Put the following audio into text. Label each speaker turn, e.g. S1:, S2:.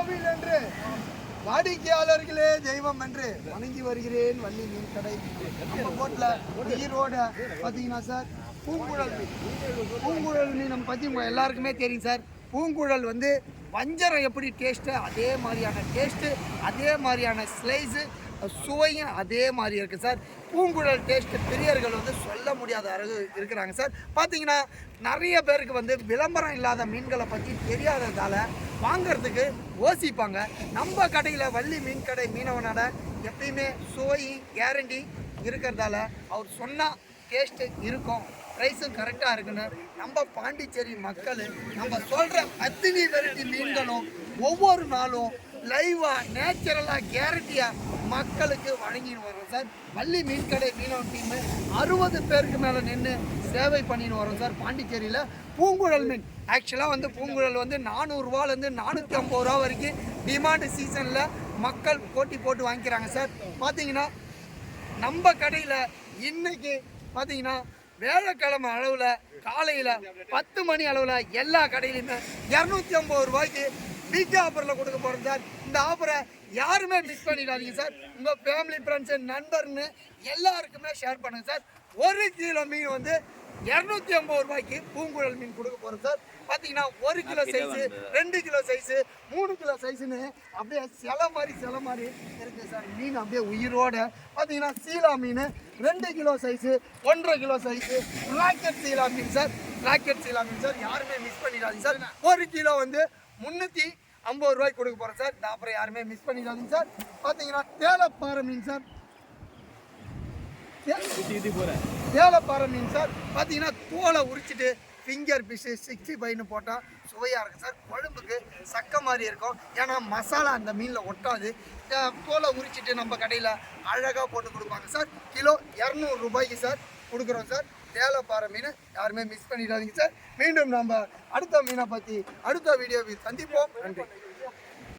S1: கோவில் என்று வாடிக்கையாளர்களே தெய்வம் என்று வணங்கி வருகிறேன். வள்ளி மீன் கடை நம்ம போட்டில் உயிரோட பார்த்தீங்கன்னா சார் பூங்குழல் மீன். பூங்குழல் மீன் நம்ம பற்றி உங்கள் எல்லாருக்குமே தெரியும் சார். பூங்குழல் வந்து வஞ்சரம் எப்படி டேஸ்ட்டு அதே மாதிரியான டேஸ்ட்டு, அதே மாதிரியான ஸ்லைஸு, சுவையும் அதே மாதிரி இருக்குது சார். பூங்குழல் டேஸ்ட்டு பிரியர்கள் வந்து சொல்ல முடியாத அளவு இருக்கிறாங்க சார். பார்த்தீங்கன்னா நிறைய பேருக்கு வந்து விளம்பரம் இல்லாத மீன்களை பற்றி தெரியாததால் வாங்கிறதுக்கு யோசிப்பாங்க. நம்ம கடையில் வள்ளி மீன் கடை மீனவனோட எப்பயுமே சுவை கேரண்டி இருக்கிறதால அவர் சொன்னால் டேஸ்ட்டு இருக்கும், ப்ரைஸும் கரெக்டாக இருக்குன்னு நம்ம பாண்டிச்சேரி மக்கள் நம்ம சொல்கிற அத்தனை வெரைட்டி மீன்களும் ஒவ்வொரு நாளும் லைவாக நேச்சுரலாக கேரண்டியாக மக்களுக்கு வழங்கின்னு வரோம் சார். வள்ளி மீன் கடை மீனவன் டீமு 60 பேருக்கு மேலே நின்று சேவை பண்ணின்னு வரோம் சார் பாண்டிச்சேரியில். பூங்குழல் மீன் ஆக்சுவலாக வந்து பூங்குழல் வந்து 400 ரூபாலேருந்து 450 ரூபா வரைக்கும் டிமாண்டு சீசனில் மக்கள் போட்டி போட்டு வாங்கிக்கிறாங்க சார். பார்த்தீங்கன்னா நம்ம கடையில் இன்றைக்கி பார்த்தீங்கன்னா வேலைக்கிழமை அளவில் காலையில் 10 மணி அளவில் எல்லா கடையிலையுமே 250 ரூபாய்க்கு பிக் ஆஃபரில் கொடுக்க போகிறோம் சார். இந்த ஆஃபரை யாருமே மிஸ் பண்ணிடாதீங்க சார். உங்கள் ஃபேமிலி ஃப்ரெண்ட்ஸு நண்பர்னு எல்லாருக்குமே ஷேர் பண்ணுங்கள் சார். 1 கிலோ மீன் வந்து 250 ரூபாய்க்கு பூங்குழல் மீன் கொடுக்க போகிறோம் சார். பார்த்தீங்கன்னா 1 kilo size, 2 kilo size, 3 kilo சைஸுன்னு அப்படியே சில மாதிரி இருக்குது சார். மீன் அப்படியே உயிரோட பார்த்தீங்கன்னா சீலா மீன் 2 kilo size, 1.5 kilo size, rocket சீலா மீன் சார். ராக்கெட் சீலா மீன் சார் யாருமே மிஸ் பண்ணிடாதீங்க சார். 1 கிலோ வந்து 350 ரூபாய்க்கு கொடுக்க போகிறோம் சார். இந்த அப்புறம் யாருமே மிஸ் பண்ணிடாதீங்க சார். பார்த்தீங்கன்னா தேலப்பாறை மீன் சார். தேலப்பாறை மீன் சார் பார்த்தீங்கன்னா தோலை உரிச்சிட்டு ஃபிங்கர் ஃபிஷ்ஷு 65ன்னு போட்டால் சுவையாக இருக்கும் சார். குழம்புக்கு சக்க மாதிரி இருக்கும், ஏன்னா மசாலா அந்த மீனில் ஒட்டாது. தோலை உரிச்சிட்டு நம்ம கடையில் அழகாக போட்டு கொடுப்பாங்க சார். கிலோ 200 ரூபாய்க்கு சார் கொடுக்குறோம் சார். தேலப்பாறை மீன் யாருமே மிஸ் பண்ணிடாதீங்க சார். மீண்டும் நம்ம அடுத்த மீனை பற்றி அடுத்த வீடியோவில் சந்திப்போம். நன்றி.